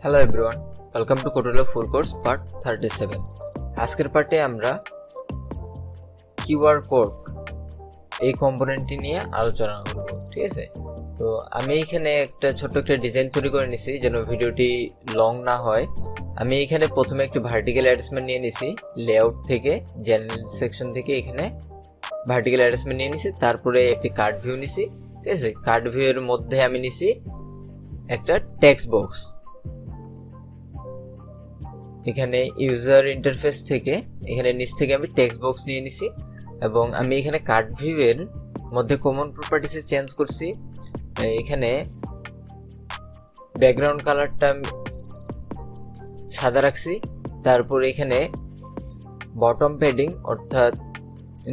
Hello everyone, welcome to কোডুলার full course part 37। আজকের পার্টে আমরা কিউআর কোড এই কম্পোনেন্টটি নিয়ে আলোচনা করব। ঠিক আছে, তো আমি এখানে ছোট্ট একটা ডিজাইন তৈরি করে নিছি যেন ভিডিওটি লং না হয়। আমি এখানে প্রথমে একটি ভার্টিক্যাল অ্যাডজাস্টমেন্ট নিয়ে নিছি লেআউট থেকে, জেনারেল সেকশন থেকে এখানে ভার্টিক্যাল অ্যাডজাস্টমেন্ট নিয়ে নিছি। তারপরে একটি কার্ড ভিউ নিছি। ঠিক আছে, কার্ড ভিউ এর মধ্যে আমি নিছি একটা টেক্সট বক্স। এখানে ইউজার ইন্টারফেস থেকে এখানে নিচ থেকে আমি টেক্সট বক্স নিয়ে নিছি এবং আমি এখানে কার্ড ভিউ এর মধ্যে কমন প্রপার্টিসে চেঞ্জ করছি। এখানে ব্যাকগ্রাউন্ড কালারটা সাদা রাখছি। তারপর এখানে বটম প্যাডিং অর্থাৎ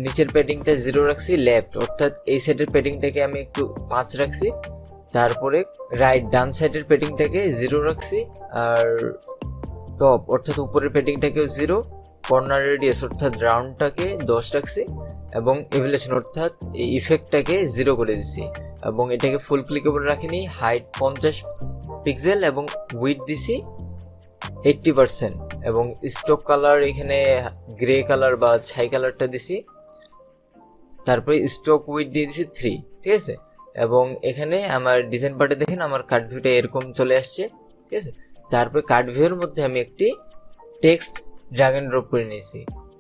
নিচের প্যাডিংটা 0 রাখছি, লেফট অর্থাৎ এই সাইডের প্যাডিংটাকে আমি একটু 5 রাখছি। তারপরে রাইট ডান সাইডের প্যাডিংটাকে 0 রাখছি, আর টপ অর্থাৎ উপরের প্যাডিংটাকেও 0, কর্নার রেডিয়াস অর্থাৎ রাউন্ডটাকে 10 রাখছি এবং এভ্যালুয়েশন অর্থাৎ এই ইফেক্টটাকে 0 করে দিছি এবং এটাকে ফুল ক্লিকেবল রাখিনি। হাইট 50 পিক্সেল এবং উইডথ দিছি 80% এবং স্টক কালার এখানে গ্রে কালার বা ছাই কালারটা দিছি। তারপরে স্টক উইডথ দিয়ে দিছি 3। ঠিক আছে, এবং এখানে আমার ডিজাইন পার্টে দেখেন আমার কার্ড ভিউটা এরকম চলে আসছে। ঠিক আছে, তারপরে কার্ড ভিউর মধ্যে আমি একটি টেক্সট ড্র্যাগ এন্ড ড্রপ করে নিয়েছি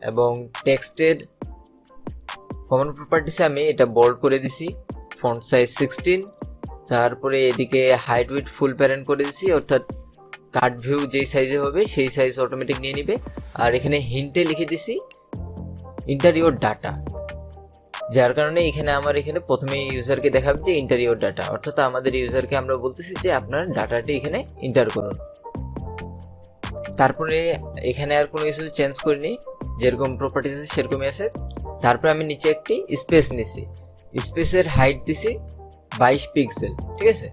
এবং টেক্সটের কমন প্রপার্টিসে আমি এটা বোল্ড করে দিছি, ফন্ট সাইজ 16। তারপরে এদিকে হাইট উইডথ ফুল প্যারেন্ট করে দিছি, অর্থাৎ কার্ড ভিউ যেই সাইজে হবে সেই সাইজ অটোমেটিক নিয়ে নিবে। আর এখানে হিন্টে লিখে দিছি ইন্টারিয়র ডাটা, যার কারণে এখানে প্রথমে ইউজারকে দেখাবে যে ইন্টারিয়র ডাটা, অর্থাৎ আমাদের ইউজারকে আমরা বলতেছি যে আপনার ডাটাটি এখানে ইন্টার করুন। তারপরে এখানে আর কোনো কিছু চেঞ্জ করিনি, যেরকম প্রপার্টিস আছে সেরকমই আছে। তারপরে আমি নিচে একটি স্পেস নিছি, স্পেসের হাইট দিছি 22 পিক্সেল। ঠিক আছে,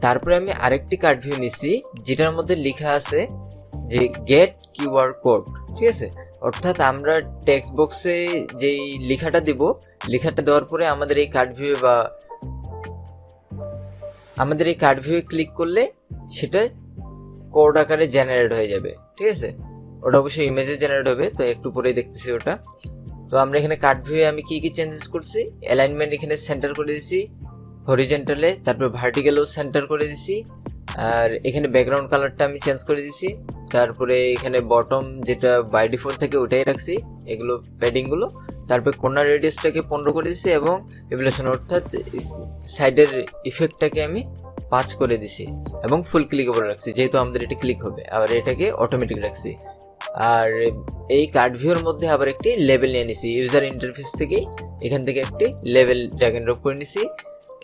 তারপরে আমি আরেকটি কার্ড ভিউ নিছি যেটার মধ্যে লেখা আছে যে গেট কিউআর কোড। ঠিক আছে, অর্থাৎ আমরা টেক্সট বক্সে যেই লেখাটা দিব, লেখাটা দেওয়ার পরে আমাদের এই কার্ড ভিউ ক্লিক করলে সেটা কোড আকারে জেনারেট হয়ে যাবে। ঠিক আছে, ওটা অবশ্যই ইমেজে জেনারেট হবে, তো একটু পরেই দেখতেছি ওটা। তো আমরা এখানে কার্ড ভিউ আমি কি চেঞ্জেস করছি, অ্যালাইনমেন্ট এখানে সেন্টার করে দিছি হরিজন্টালে, তারপর ভার্টিক্যালও সেন্টার করে দিছি, আর এখানে ব্যাকগ্রাউন্ড কালারটা আমি চেঞ্জ করে দিছি। তারপরে এখানে বটম যেটা বাই ডিফল্ট থাকে ওটাই রাখছি, এগুলো প্যাডিং গুলো। তারপরে কর্নার রেডিয়াসটাকে 15 করে দিছি এবং এভ্যালুয়েশন অর্থাৎ সাইডের ইফেক্টটাকে আমি 5 করে দিছি এবং ফুল ক্লিকেবল রাখছি, যেহেতু আমাদের এটা ক্লিক হবে। আবার এটাকে অটোমেটিক রাখছি। আর এই কার্ড ভিউর মধ্যে আবার একটি লেভেল নিয়ে নিছি ইউজার ইন্টারফেস থেকে, এখান থেকে একটি লেভেল ড্র্যাগ এন্ড ড্রপ করে নিছি।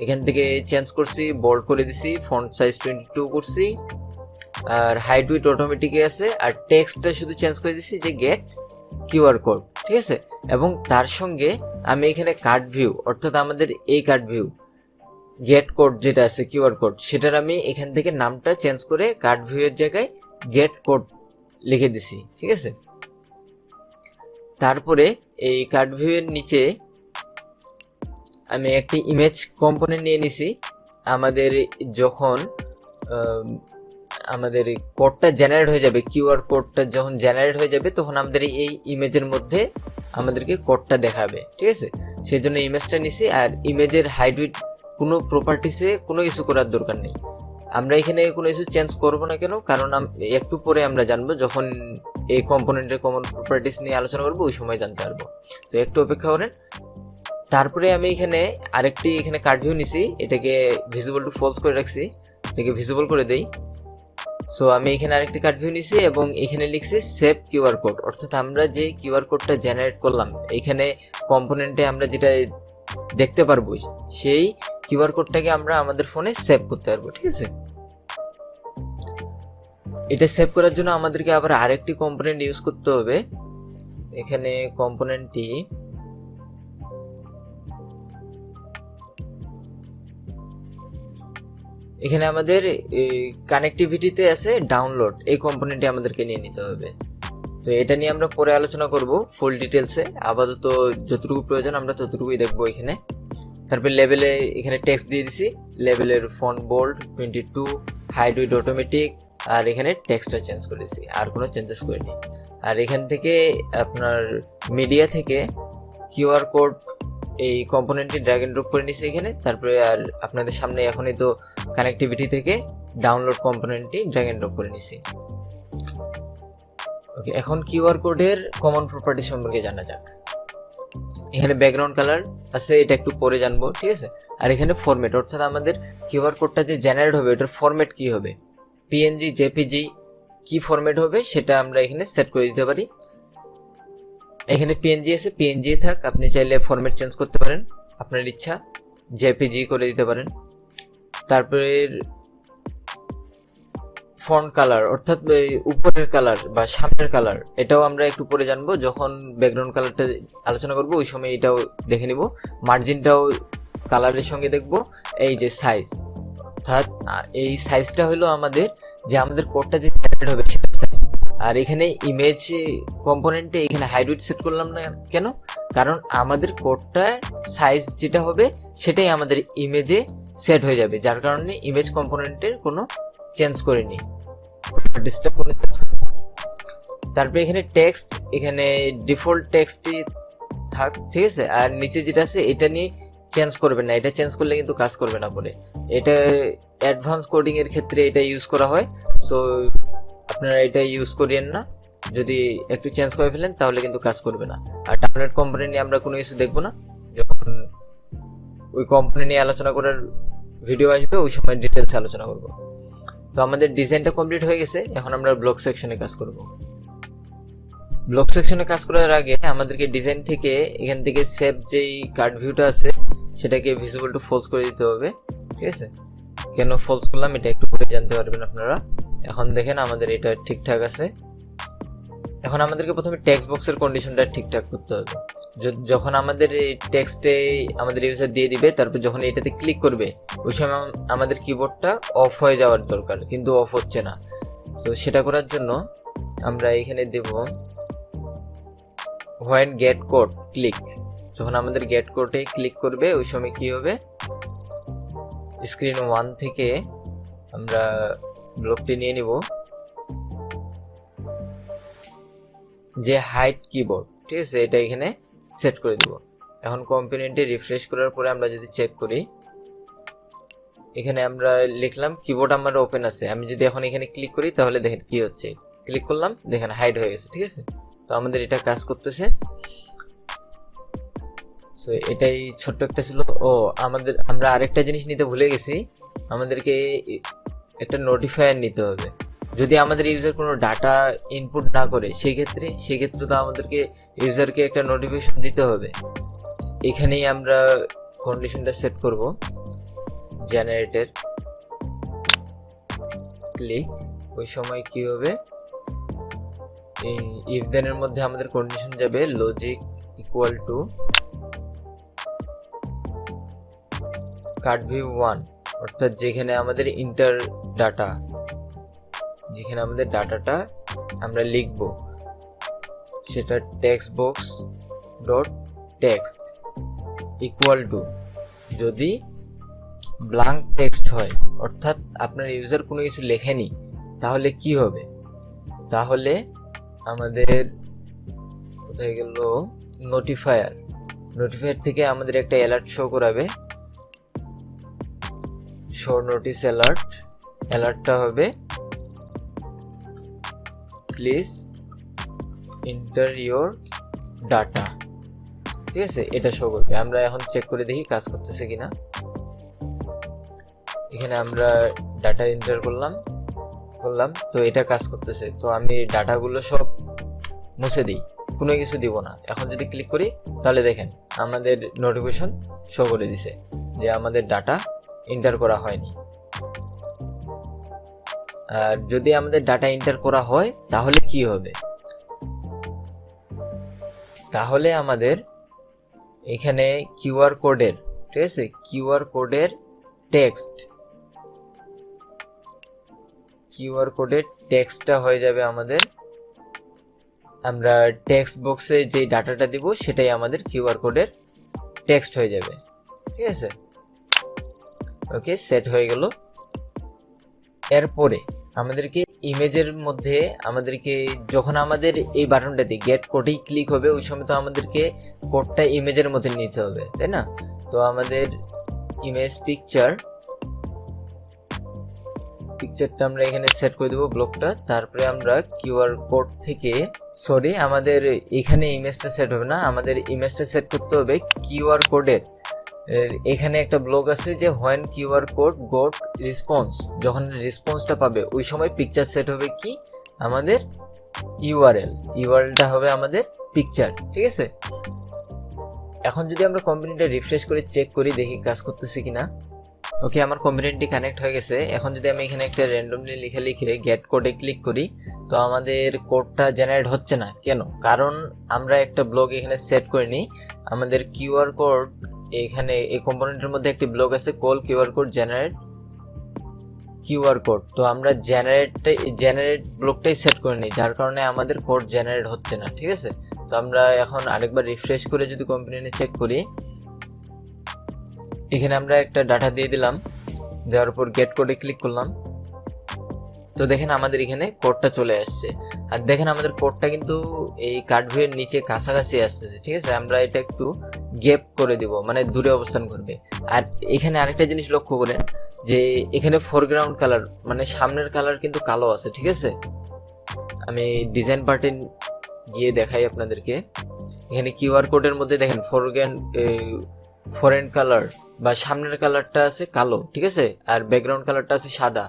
এখান থেকে চেঞ্জ করছি, বোল্ড করে দিছি, ফন্ট সাইজ 22 করছি, আর হাইট উইডথ অটোমেটিকই আছে, আর টেক্সটটা শুধু চেঞ্জ করে দিছি যে গেট কিউআর কোড। ঠিক আছে, এবং তার সঙ্গে আমি এখানে কার্ড ভিউ অর্থাৎ আমাদের এই কার্ড ভিউ গেট কোড যেটা আছে কিউআর কোড, সেটার আমি এখান থেকে নামটা চেঞ্জ করে কার্ড ভিউ এর জায়গায় গেট কোড লিখে দিছি। ঠিক আছে, তারপরে এই কার্ড ভিউ এর নিচে আমি একটি ইমেজ কম্পোনেন্ট নিয়ে নিছি। আমাদের যখন আমাদের কোডটা জেনারেট হয়ে যাবে, কিউআর কোডটা যখন জেনারেট হয়ে যাবে, তখন আমাদের এই ইমেজের মধ্যে আমাদেরকে কোডটা দেখাবে। ঠিক আছে, সেই জন্য ইমেজটা নিছি। আর ইমেজের হাইট উইডথ কোনো প্রপার্টিসে কোনো কিছু করার দরকার নেই, আমরা এখানে কোনো কিছু চেঞ্জ করব না। কেন? কারণ একটু পরে আমরা জানবো, যখন এই কম্পোনেন্টের কমন প্রপার্টিস নিয়ে আলোচনা করবো ওই সময় জানতে পারবো, তো একটু অপেক্ষা করেন। তারপরে আমি আরেকটি কার্ড ভিউ নিছি, এটাকে ভিজিবল টু ফলস করে রাখছি, এটাকে ভিজিবল করে দেই। সো আমি এখানে আরেকটি কার্ড ভিউ নিছি এবং এখানে লিখছি সেভ কিউআর কোড, অর্থাৎ আমরা যে কিউআর কোডটা জেনারেট করলাম এখানে কম্পোনেন্টে আমরা যেটা দেখতে পারবো, সেই কিউআর কোডটাকে আমরা আমাদের ফোনে সেভ করতে পারবো। ঠিক আছে, এটা সেভ করার জন্য আমাদেরকে আবার আরেকটি কম্পোনেন্ট ইউজ করতে হবে। এখানে কম্পোনেন্টটি এখানে আমাদের কানেক্টিভিটিতে আছে ডাউনলোড, এই কম্পোনেন্টটি আমাদেরকে নিয়ে নিতে হবে। তো এটা নিয়ে আমরা পরে আলোচনা করব ফুল ডিটেলসে, আপাতত যতটুকু প্রয়োজন আমরা ততটুকুই দেখবো এখানে। তারপর লেভেলে এখানে টেক্সট দিয়ে দিছি, লেভেলের font bold 22, height width automatic, আর এখানে টেক্সটটা চেঞ্জ করেছি, আর কোনো চেঞ্জেস করিনি। আর এখান থেকে আপনার মিডিয়া থেকে কিউআর কোড এই কম্পোনেন্টটি ড্র্যাগ এন্ড ড্রপ করে নিছি এখানে। তারপরে আর আপনাদের সামনে এখনই তো কানেক্টিভিটি থেকে ডাউনলোড কম্পোনেন্টটি ড্র্যাগ এন্ড ড্রপ করে নিছি। ওকে, এখন কিউআর কোডের কমন প্রপার্টি সম্পর্কে জানা যাক। এখানে ব্যাকগ্রাউন্ড কালার আছে, এটা একটু পরে জানবো, ঠিক আছে। আর এখানে ফরম্যাট, অর্থাৎ আমাদের কিউআর কোডটা যে জেনারেট হবে এটার ফরম্যাট কি হবে, পিএনজি, জেপিজি কি ফরম্যাট হবে সেটা আমরা এখানে সেট করে দিতে পারি। এখানে পিএনজি আছে, পিএনজি থাক, আপনি চাইলে ফরম্যাট চেঞ্জ করতে পারেন আপনার ইচ্ছা, জেপিজি করে দিতে পারেন। তারপরে ফন্ট কালার, অর্থাৎ উপরের কালার বা সামনের কালার, এটাও আমরা একটু পরে জানবো, যখন ব্যাকগ্রাউন্ড কালারটা আলোচনা করব ওই সময় এটাও দেখে নিব। মার্জিনটাও কালারের সঙ্গে দেখব। এই যে সাইজ, অর্থাৎ এই সাইজটা হলো আমাদের যে আমাদের কোডটা যে জেনারেট হবে সেটা সাইজ। আর এখানে ইমেজ কম্পোনেন্টে এখানে হাইড উইডথ সেট করলাম না কেন, কারণ আমাদের কোডটা সাইজ যেটা হবে সেটাই আমাদের ইমেজে সেট হয়ে যাবে, যার কারণে ইমেজ কম্পোনেন্টের কোনো চেঞ্জ করিনি। তারপরে এখানে টেক্সট, এখানে ডিফল্ট টেক্সটই থাক, ঠিক আছে। আর নিচে যেটা আছে এটা নিয়ে চেঞ্জ করবেন না, এটা চেঞ্জ করলে কিন্তু কাজ করবে না বলে, এটা অ্যাডভান্স কোডিং এর ক্ষেত্রে এটা ইউজ করা হয়। সো আপনারা এটা ইউজ করিয়েন না, যদি একটু চেঞ্জ করে ফেলেন তাহলে কিন্তু কাজ করবে না। আর ডাউনলোড কম্পোনেন্ট নিয়ে আমরা কোনো কিছু দেখবো না, যখন ওই কোম্পানি নিয়ে আলোচনা করার ভিডিও আসবে ওই সময় ডিটেলস আলোচনা করব। তো আমাদের ডিজাইনটা কমপ্লিট হয়ে গেছে, এখন আমরা ব্লক সেকশনে কাজ করব। ব্লক সেকশনে কাজ করার আগে আমাদেরকে ডিজাইন থেকে এখান থেকে সেভ যেই কার্ড ভিউটা আছে সেটাকে ভিজিবল টু ফলস করে দিতে হবে, ঠিক আছে। কেন ফলস করলাম এটা একটু পরে জানতে পারবেন আপনারা। এখন দেখেন আমাদের এটা ঠিকঠাক আছে। এখন আমাদেরকে প্রথমে টেক্সট বক্সের কন্ডিশনটা ঠিকঠাক করতে হবে। যখন আমাদের এই টেক্সটে আমাদের ইউজার দিয়ে দিবে, তারপর যখন এটাতে ক্লিক করবে ওই সময় আমাদের কিবোর্ডটা অফ হয়ে যাওয়ার দরকার, কিন্তু অফ হচ্ছে না। তো সেটা করার জন্য আমরা এখানে দেব হোয়েন গেট কোড ক্লিক। যখন আমাদের গেট কোডে ক্লিক করবে ওই সময় কি হবে, স্ক্রিন 1 থেকে আমরা ব্লকটি নিয়ে নিব যে হাইড কিবোর্ড, ঠিক আছে, এটা এখানে সেট করে দিব। এখন কম্পোনেন্টে রিফ্রেশ করার পরে আমরা যদি চেক করি, এখানে আমরা লিখলাম কিবোর্ড আমার ওপেন আছে। আমি যদি এখন এখানে ক্লিক করি তাহলে দেখেন কি হচ্ছে, ক্লিক করলাম দেখেন হাইড হয়ে গেছে, ঠিক আছে। তো আমাদের এটা কাজ করতেছে। সো এটাই ছোট্ট একটা ছিল। ও আমরা আরেকটা জিনিস নিতে ভুলে গেছি, আমাদেরকে একটা নোটিফায়ার নিতে হবে। যদি আমাদের ইউজার কোনো ডাটা ইনপুট না করে সেক্ষেত্রে তো আমাদেরকে ইউজারকে একটা নোটিফিকেশন দিতে হবে। এখানেই আমরা কন্ডিশনটা সেট করব, জেনারেটেড ক্লিক। ওই সময় কি হবে, এই ইফ দেন এর মধ্যে আমাদের কন্ডিশন যাবে logic equal to card view 1, অর্থাৎ যেখানে আমাদের ইন্টার ডাটা, যেখানে আমাদের ডাটাটা আমরা লিখব সেটা text box dot text equal to, যদি ব্ল্যাঙ্ক টেক্সট হয় অর্থাৎ আপনার ইউজার কোনো কিছু লেখেনি, তাহলে কি হবে, তাহলে আমাদের কোথায় গেল নোটিফায়ার থেকে আমাদের একটা অ্যালার্ট শো করাবে, শো নোটিস অ্যালার্টটা হবে প্লিজ এন্টার ইওর ডাটা, ঠিক আছে, এটা শো করবে। আমরা এখন চেক করে দেখি কাজ করতেছে কিনা। এখানে আমরা ডাটা এন্টার করলাম, তো এটা কাজ করতেছে। তো আমি ডাটাগুলো সব মুছে দিই, কোনো কিছু দিব না। এখন যদি ক্লিক করি তাহলে দেখেন আমাদের নোটিফিকেশন শো করে দিছে যে আমাদের ডাটা এন্টার করা হয়নি। আর যদি আমাদের ডাটা এন্টার করা হয় তাহলে কি হবে, তাহলে আমাদের এখানে কিউআর কোডের, ঠিক আছে, কিউআর কোডের টেক্সটটা হয়ে যাবে আমাদের, আমরা টেক্সট বক্সে যে ডাটাটা দিব সেটাই আমাদের কিউআর কোডের টেক্সট হয়ে যাবে, ঠিক আছে। ওকে, সেট হয়ে গেল। এরপরে আমাদেরকে ইমেজের মধ্যে আমাদেরকে যখন আমাদের এই বাটনটাতে গেট কোডেই ক্লিক হবে ওই সময় তো আমাদেরকে কোডটা ইমেজের মধ্যে নিতে হবে, তাই না? তো আমাদের ইমেজ পিকচারটা আমরা এখানে সেট করে দেবো ব্লকটা। তারপরে আমরা কিউআর কোড থেকে আমাদের এখানে ইমেজটা সেট হবে না, আমাদের ইমেজটা সেট করতে হবে কিউআর কোডের এখানে একটা ব্লক আছে যে when QR code goat response, যখন রেসপন্সটা পাবে ওই সময় পিকচার সেট হবে কি আমাদের ইউআরএলটা হবে আমাদের পিকচার, ঠিক আছে? এখন যদি আমরা কম্পোনেন্টটা রিফ্রেশ করে চেক করি দেখি কাজ করতেছে কিনা। ওকে, আমার কম্পোনেন্টটি কানেক্ট হয়ে গেছে। এখন যদি আমি এখানে একটা র্যান্ডমলি লিখে গেট কোডে ক্লিক করি তো আমাদের কোডটা জেনারেট হচ্ছে না। কেন? কারণ আমরা একটা ব্লক এখানে সেট করিনি। আমাদের কিউআর কোড এখানে এই কম্পোনেন্টের মধ্যে একটি ব্লক আছে call QR code generate QR code, তো আমরা জেনারেট ব্লকটাই সেট করিনি, যার কারণে আমাদের কোড জেনারেট হচ্ছে না, ঠিক আছে? তো আমরা এখন আরেকবার রিফ্রেশ করে যদি কম্পোনেন্টে চেক করি, এখানে আমরা একটা ডাটা দিয়ে দিলাম, দেওয়ার পর গেট কোডে ক্লিক করলাম, তো দেখেন আমাদের এখানে কোডটা চলে আসছে। আর দেখেন আমাদের কোডটা কিন্তু এই কার্ড ভিউয়ের নিচে কাছাকাছি আসতেছে, ঠিক আছে? আমরা এটা একটু গ্যাপ করে দিব, মানে দূরে অবস্থান করবে। আর এখানে আরেকটা জিনিস লক্ষ্য করেন যে এখানে ফোরগ্রাউন্ড কালার মানে সামনের কালার কিন্তু কালো আছে, ঠিক আছে? আমি ডিজাইন পার্টে গিয়ে দেখাই আপনাদেরকে। এখানে কিউআর কোডের মধ্যে দেখেন ফরেন কালার বা সামনের কালারটা আছে কালো, ঠিক আছে? আর ব্যাকগ্রাউন্ড কালারটা আছে সাদা।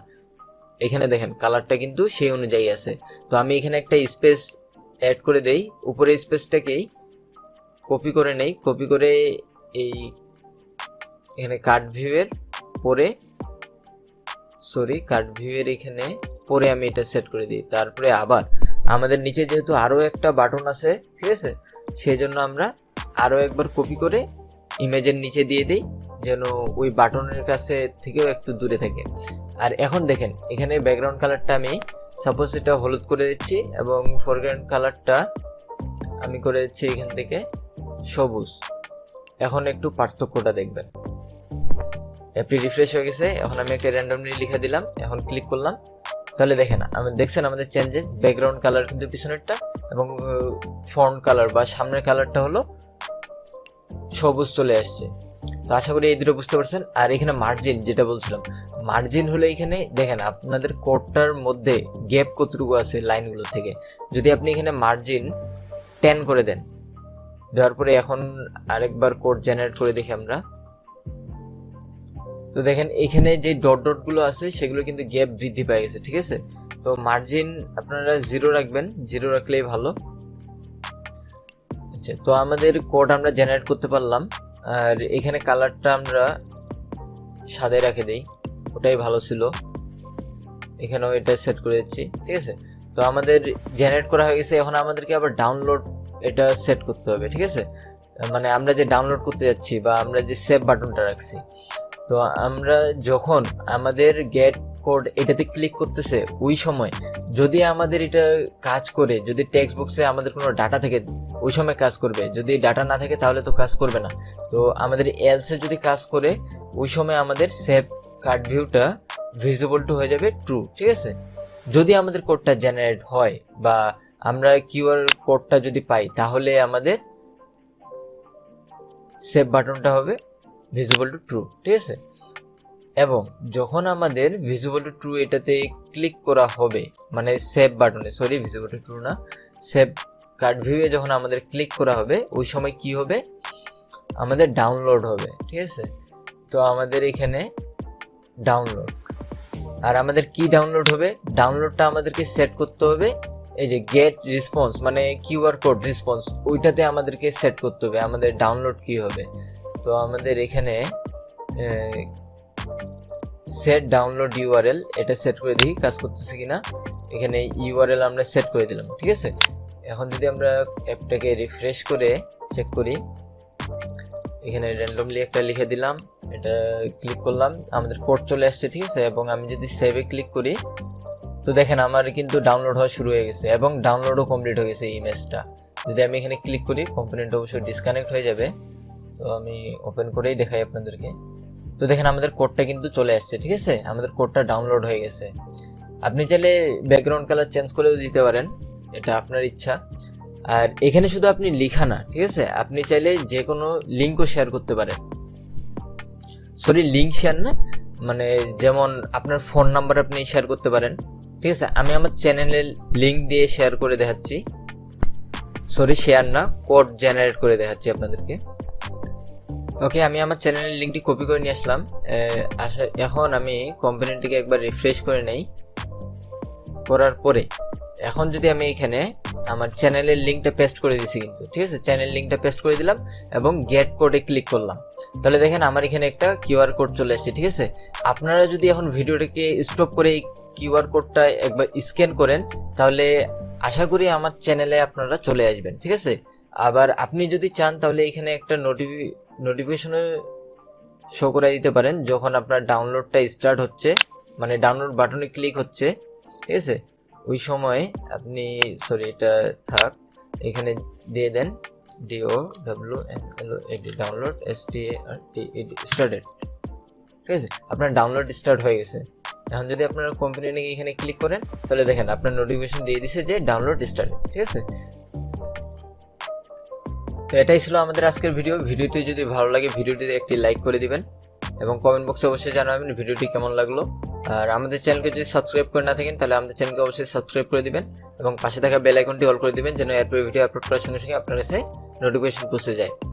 এখানে দেখেন কালারটা কিন্তু সেই অনুযায়ী আছে। তো আমি এখানে একটা স্পেস অ্যাড করে দেই, উপরে স্পেসটাকেই কপি করে নেই, কপি করে এই এখানে কার্ড ভিউয়ের এখানে পরে আমি এটা সেট করে দিই। তারপরে আবার আমাদের নিচে যেহেতু আরো একটা বাটন আছে, ঠিক আছে, সেই জন্য আমরা আরো একবার কপি করে ইমেজের নিচে দিয়ে দিই, যেন ওই বাটনের কাছে থেকেও একটু দূরে থাকে। আর এখন দেখেন এখানে ব্যাকগ্রাউন্ড কালারটা আমি সাপোজ এটা হলুদ করে দিচ্ছি এবং ফোরগ্রাউন্ড কালারটা আমি করে দিচ্ছি এখান থেকে সবুজ। এখন একটু পার্থক্যটা দেখবেন। অ্যাপটি রিফ্রেশ হয়ে গেছে। এখন আমি একটা র্যান্ডমলি লিখে দিলাম, এখন ক্লিক করলাম, তাহলে দেখেন দেখছেন আমাদের চেঞ্জেস, ব্যাকগ্রাউন্ড কালার কিন্তু পিছনেরটা এবং ফন্ট কালার বা সামনের কালারটা হলো সবুজ চলে আসছে। তো আশা করি এই দুটো বুঝতে পারছেন। আর এখানে মার্জিন যেটা বলছিলাম, মার্জিন হলো এখানে দেখেন আপনাদের কোডটার মধ্যে গ্যাপ কতটুকু আছে লাইনগুলো থেকে, যদি আপনি এখানে মার্জিন 10 করে দেন, দেওয়ার পরে এখন আরেকবার কোড জেনারেট করে দেখি আমরা, তো দেখেন এখানে যে ডট গুলো আছে সেগুলো কিন্তু গ্যাপ বৃদ্ধি পেয়ে গেছে, ঠিক আছে? তো মার্জিন আপনারা 0 রাখবেন, 0 রাখলেই ভালো। আচ্ছা, তো আমাদের কোড আমরা জেনারেট করতে পারলাম। আর এখানে কালারটা আমরা সাদা রেখে দেই, ওটাই ভালো ছিল। এখানেও এটা সেট করে দিচ্ছি, ঠিক আছে? তো আমাদের জেনারেট করা হয়ে গেছে। এখন আমাদেরকে আবার ডাউনলোড এটা সেট করতে হবে, ঠিক আছে? মানে আমরা যে ডাউনলোড করতে যাচ্ছি বা আমরা যে সেভ বাটনটা রাখছি, তো আমরা যখন আমাদের গেট কোড এটাতে ক্লিক করতেছে ওই সময় যদি আমাদের এটা কাজ করে, যদি টেক্সট বক্সে আমাদের কোনো ডাটা থাকে ওই সময় কাজ করবে, যদি ডাটা না থাকে তাহলে তো কাজ করবে না। তো আমাদের এলসে যদি কাজ করে ওই সময় আমাদের সেভ কার্ড ভিউটা ভিজিবল টু হয়ে যাবে ট্রু, ঠিক আছে? যদি আমাদের কোডটা জেনারেট হয় বা আমরা কিউআর কোডটা যদি পাই তাহলে আমাদের সেভ বাটনটা হবে ভিজিবল টু ট্রু, ঠিক আছে? এবং যখন আমাদের ভিজিবল টু ট্রু এটাতে ক্লিক করা হবে, মানে সেভ বাটনে, ভিজিবল টু ট্রু না, সেভ কার্ড ভিউয়ে যখন আমাদের ক্লিক করা হবে ওই সময় কি হবে, আমাদের ডাউনলোড হবে, ঠিক আছে? তো আমাদের এখানে ডাউনলোড, আর আমাদের কি ডাউনলোড হবে, ডাউনলোডটা আমাদেরকে সেট করতে হবে এই যে গেট রেসপন্স মানে কিউআর কোড রেসপন্স, ওইটাতে আমাদেরকে সেট করতে হবে আমাদের ডাউনলোড কি হবে। তো আমাদের এখানে সেট ডাউনলোড ইউআরএল এটা সেট করে দিই কাজ করতেছে কিনা। এখানে ইউআরএল আমরা সেট করে দিলাম, ঠিক আছে? এখন যদি আমরা অ্যাপটাকে রিফ্রেশ করে চেক করি, এখানে র্যান্ডমলি একটা লিখে দিলাম, এটা ক্লিক করলাম, আমাদের কোড চলে আসছে, ঠিক আছে? এবং আমি যদি সেভে ক্লিক করি তো দেখেন আমার কিন্তু ডাউনলোড হওয়া শুরু হয়ে গেছে এবং ডাউনলোডও কমপ্লিট হয়ে গেছে ইমেজটা। যদি আমি এখানে ক্লিক করি কম্পোনেন্ট অবশ্যই ডিসকানেক্ট হয়ে যাবে। তো আমি ওপেন করেই দেখাই আপনাদেরকে। তো দেখেন আমাদের কোডটা কিন্তু চলে আসছে, ঠিক আছে? আমাদের কোডটা ডাউনলোড হয়ে গেছে। আপনি চাইলে ব্যাকগ্রাউন্ড কালার চেঞ্জ করেও দিতে পারেন, এটা আপনার ইচ্ছা। আর এখানে শুধু আপনি লিখা না, ঠিক আছে, আপনি চাইলে যে কোনো লিঙ্কও শেয়ার করতে পারেন। সরি, লিঙ্ক শেয়ার না, মানে যেমন আপনার ফোন নাম্বার আপনি শেয়ার করতে পারেন, ঠিক আছে। আমি আমার চ্যানেলের লিঙ্ক দিয়ে শেয়ার করে দেখাচ্ছি, সরি শেয়ার না, কোড জেনারেট করে দেখাচ্ছি আপনাদেরকে। ওকে, আমি আমার চ্যানেলের লিঙ্কটি কপি করে নিয়ে আসলাম। এখন আমি কোম্পানিটিকে একবার রিফ্রেশ করে নেই, করার পরে এখন যদি আমি এখানে আমার চ্যানেলের লিঙ্কটা পেস্ট করে দিছি কিন্তু, ঠিক আছে, চ্যানেল লিঙ্কটা পেস্ট করে দিলাম এবং গেট কোডে ক্লিক করলাম, তাহলে দেখেন আমার এখানে একটা কিউআর কোড চলে আসছে, ঠিক আছে। আপনারা যদি এখন ভিডিওটাকে স্টপ করে এই কিউআর কোডটা একবার স্ক্যান করেন, তাহলে আশা করি আমার চ্যানেলে আপনারা চলে আসবেন, ঠিক আছে। আবার আপনি যদি চান তাহলে এখানে একটা নোটিফিকেশনে শো করে দিতে পারেন যখন আপনার ডাউনলোডটা স্টার্ট হচ্ছে, মানে ডাউনলোড বাটনে ক্লিক হচ্ছে, ঠিক আছে, ওই সময় আপনি, সরি এটা থাক, এখানে দিয়ে দেন ডাউনলোড স্টার্টেড, ঠিক আছে, আপনার ডাউনলোড স্টার্ট হয়ে গেছে। এখন যদি আপনার কোম্পানি লিঙ্ক এখানে ক্লিক করেন, তাহলে দেখেন আপনার নোটিফিকেশন দিয়ে দিছে যে ডাউনলোড স্টার্টেড, ঠিক আছে। তো এটাই ছিল আমাদের আজকের ভিডিওটি যদি ভালো লাগে ভিডিওটিতে একটি লাইক করে দিবেন এবং কমেন্ট বক্সে অবশ্যই জানাবেন ভিডিওটি কেমন লাগলো। আর আমাদের চ্যানেলকে যদি সাবস্ক্রাইব করে না থাকেন তাহলে আমাদের চ্যানেলকে অবশ্যই সাবস্ক্রাইব করে দিবেন এবং পাশে থাকা বেল আইকনটি অল করে দিবেন যেন এরপর ভিডিও আপলোড করার সঙ্গে সঙ্গে আপনার কাছে নোটিফিকেশন পৌঁছে যায়।